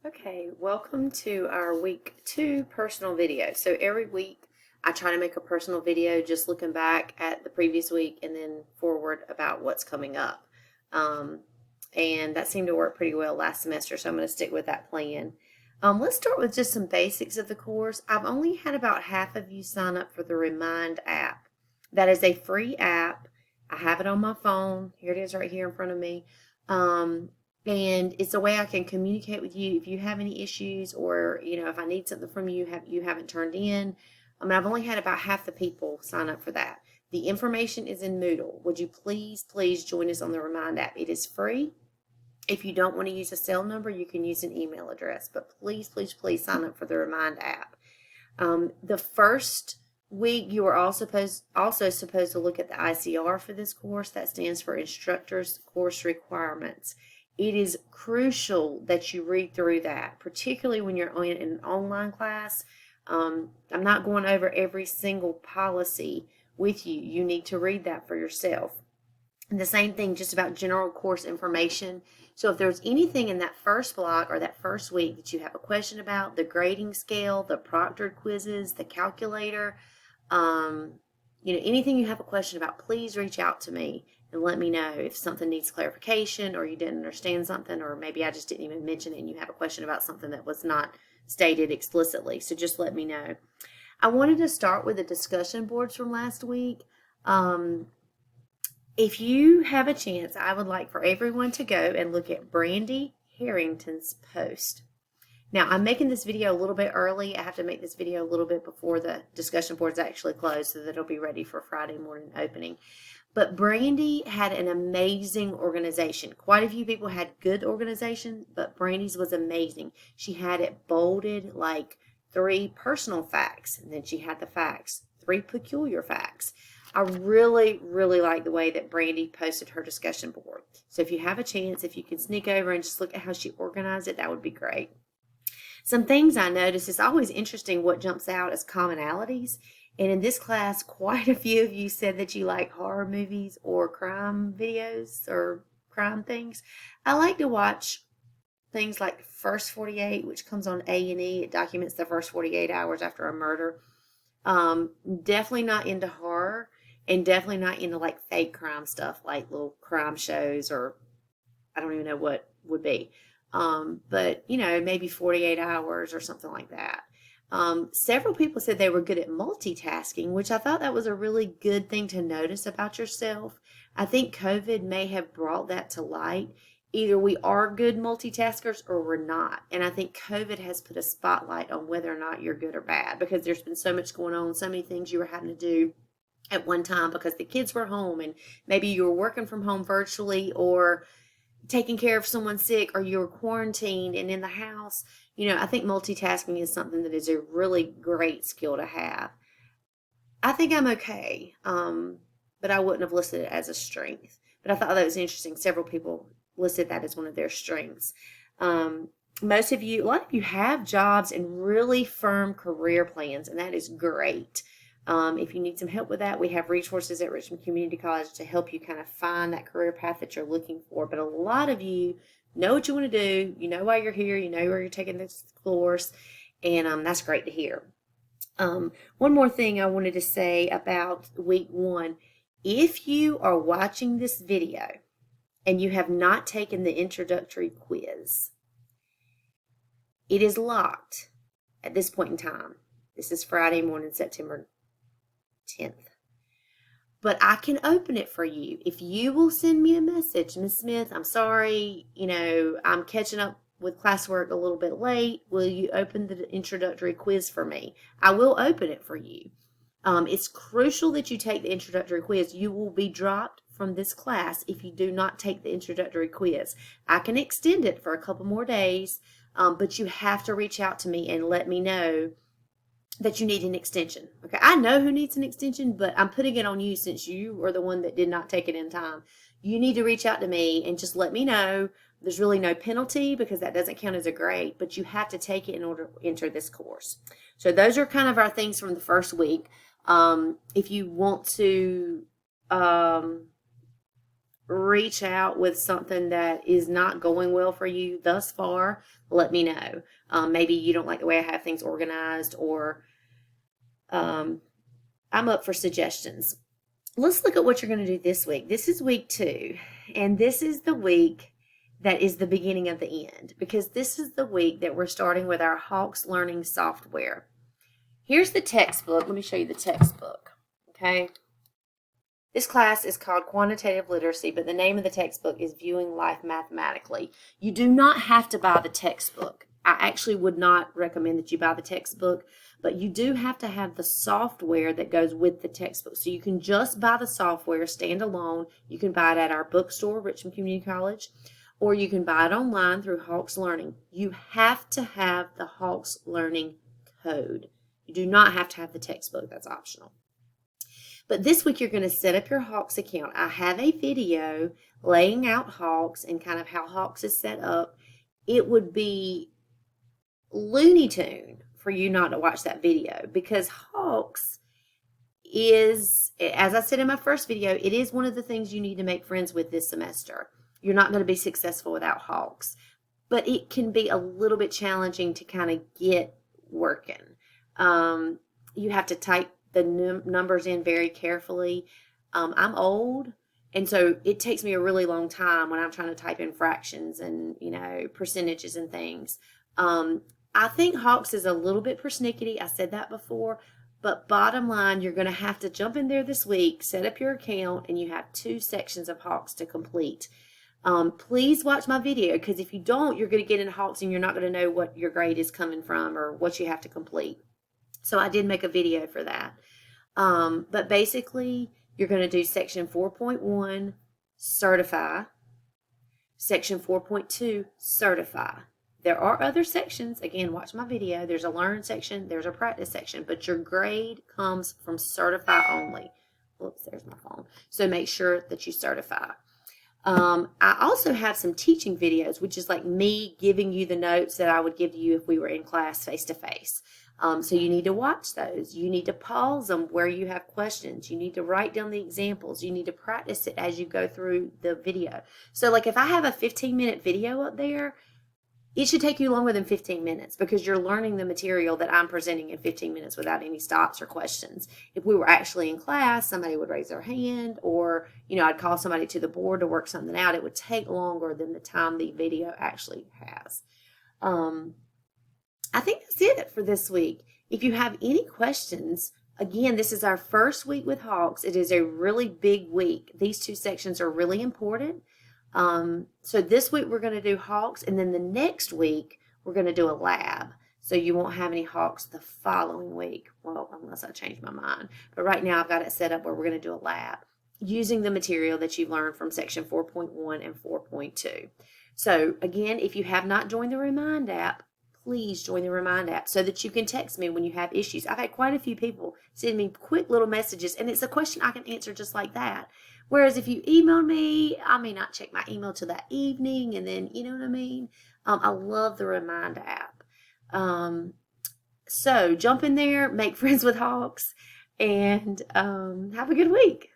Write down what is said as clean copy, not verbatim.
Okay, welcome to our week 2 personal video. So every week I try to make a personal video just looking back at the previous week and then forward about what's coming up. Um, and that seemed to work pretty well last semester, so I'm going to stick with that plan. Let's start with just some basics of the course. I've only had about half of you sign up for the Remind app. That is a free app. I have it on my phone. Here it is right here in front of me. And it's a way I can communicate with you if you have any issues, or if I need something from you you haven't turned in. I've only had about half the people sign up for that. The information is in Moodle. Would you please join us on the Remind app? It is free. If you don't want to use a cell number, you can use an email address, but please sign up for the Remind app. The first week you are also supposed to look at the ICR for this course. That stands for Instructors Course Requirements. It is crucial that you read through that, particularly when you're in an online class. I'm not going over every single policy with you. You need to read that for yourself. And the same thing just about general course information. So if there's anything in that first block or that first week that you have a question about, the grading scale, the proctored quizzes, the calculator, anything you have a question about, please reach out to me and let me know if something needs clarification or you didn't understand something, or maybe I just didn't even mention it and you have a question about something that was not stated explicitly. So just let me know. I wanted to start with the discussion boards from last week. If you have a chance, I would like for everyone to go and look at Brandy Harrington's post. Now, I'm making this video a little bit early. I have to make this video a little bit before the discussion boards actually close so that it'll be ready for Friday morning opening. But Brandy had an amazing organization. Quite a few people had good organization, but Brandy's was amazing. She had it bolded like 3 personal facts, and then she had the facts, 3 peculiar facts. I really like the way that Brandy posted her discussion board. So if you have a chance, if you can sneak over and just look at how she organized it, that would be great. Some things I noticed, it's always interesting what jumps out as commonalities. And in this class, quite a few of you said that you like horror movies or crime videos or crime things. I like to watch things like First 48, which comes on A&E. It documents the first 48 hours after a murder. Definitely not into horror, and definitely not into like fake crime stuff like little crime shows, or I don't even know what would be. But maybe 48 hours or something like that. Several people said they were good at multitasking, which I thought that was a really good thing to notice about yourself. I think COVID may have brought that to light. Either we are good multitaskers or we're not. And I think COVID has put a spotlight on whether or not you're good or bad, because there's been so much going on, so many things you were having to do at one time because the kids were home, and maybe you were working from home virtually, or taking care of someone sick, or you're quarantined and in the house. I think multitasking is something that is a really great skill to have. I think I'm okay, but I wouldn't have listed it as a strength. But I thought that was interesting. Several people listed that as one of their strengths. Most of you, a lot of you have jobs and really firm career plans, and that is great. If you need some help with that, we have resources at Richmond Community College to help you kind of find that career path that you're looking for. But a lot of you know what you want to do. You know why you're here. You know where you're taking this course. And that's great to hear. One more thing I wanted to say about week 1. If you are watching this video and you have not taken the introductory quiz, it is locked at this point in time. This is Friday morning, September 10th. But I can open it for you. If you will send me a message, Ms. Smith, I'm sorry, I'm catching up with classwork a little bit late. Will you open the introductory quiz for me? I will open it for you. It's crucial that you take the introductory quiz. You will be dropped from this class if you do not take the introductory quiz. I can extend it for a couple more days, but you have to reach out to me and let me know that you need an extension. Okay, I know who needs an extension, but I'm putting it on you since you are the one that did not take it in time. You need to reach out to me and just let me know. There's really no penalty because that doesn't count as a grade, but you have to take it in order to enter this course. So those are kind of our things from the first week. If you want to reach out with something that is not going well for you thus far, let me know. Maybe you don't like the way I have things organized, or I'm up for suggestions. Let's look at what you're going to do this week. This is week 2, and this is the week that is the beginning of the end, because this is the week that we're starting with our Hawks Learning software. Here's the textbook. Let me show you the textbook, okay? This class is called Quantitative Literacy, but the name of the textbook is Viewing Life Mathematically. You do not have to buy the textbook. I actually would not recommend that you buy the textbook, but you do have to have the software that goes with the textbook. So you can just buy the software standalone. You can buy it at our bookstore, Richmond Community College, or you can buy it online through Hawks Learning. You have to have the Hawks Learning code. You do not have to have the textbook. That's optional. But this week you're going to set up your Hawks account. I have a video laying out Hawks and kind of how Hawks is set up. It would be Looney Tune for you not to watch that video, because Hawks is, as I said in my first video, it is one of the things you need to make friends with this semester. You're not going to be successful without Hawks, but it can be a little bit challenging to kind of get working. You have to type the numbers in very carefully. I'm old, and so it takes me a really long time when I'm trying to type in fractions and, percentages and things. I think Hawks is a little bit persnickety. I said that before, but bottom line, you're going to have to jump in there this week, set up your account, and you have 2 sections of Hawks to complete. Please watch my video, because if you don't, you're going to get in Hawks and you're not going to know what your grade is coming from or what you have to complete. So I did make a video for that. But basically, you're going to do section 4.1, certify, section 4.2, certify. There are other sections. Again, watch my video. There's a learn section, there's a practice section, but your grade comes from certify only. Whoops, there's my phone. So make sure that you certify. I also have some teaching videos, which is like me giving you the notes that I would give you if we were in class face-to-face. So you need to watch those. You need to pause them where you have questions. You need to write down the examples. You need to practice it as you go through the video. So like if I have a 15-minute video up there, it should take you longer than 15 minutes, because you're learning the material that I'm presenting in 15 minutes without any stops or questions. If we were actually in class, somebody would raise their hand, or, I'd call somebody to the board to work something out. It would take longer than the time the video actually has. I think that's it for this week. If you have any questions, again, this is our first week with Hawks. It is a really big week. These 2 sections are really important. So this week we're going to do Hawks, and then the next week we're going to do a lab. So you won't have any Hawks the following week. Well, unless I change my mind. But right now I've got it set up where we're going to do a lab using the material that you've learned from section 4.1 and 4.2. So again, if you have not joined the Remind app, please join the Remind app so that you can text me when you have issues. I've had quite a few people send me quick little messages, and it's a question I can answer just like that. Whereas if you email me, I may not check my email till that evening, and then, you know what I mean? I love the Remind app. So jump in there, make friends with Hawks, and have a good week.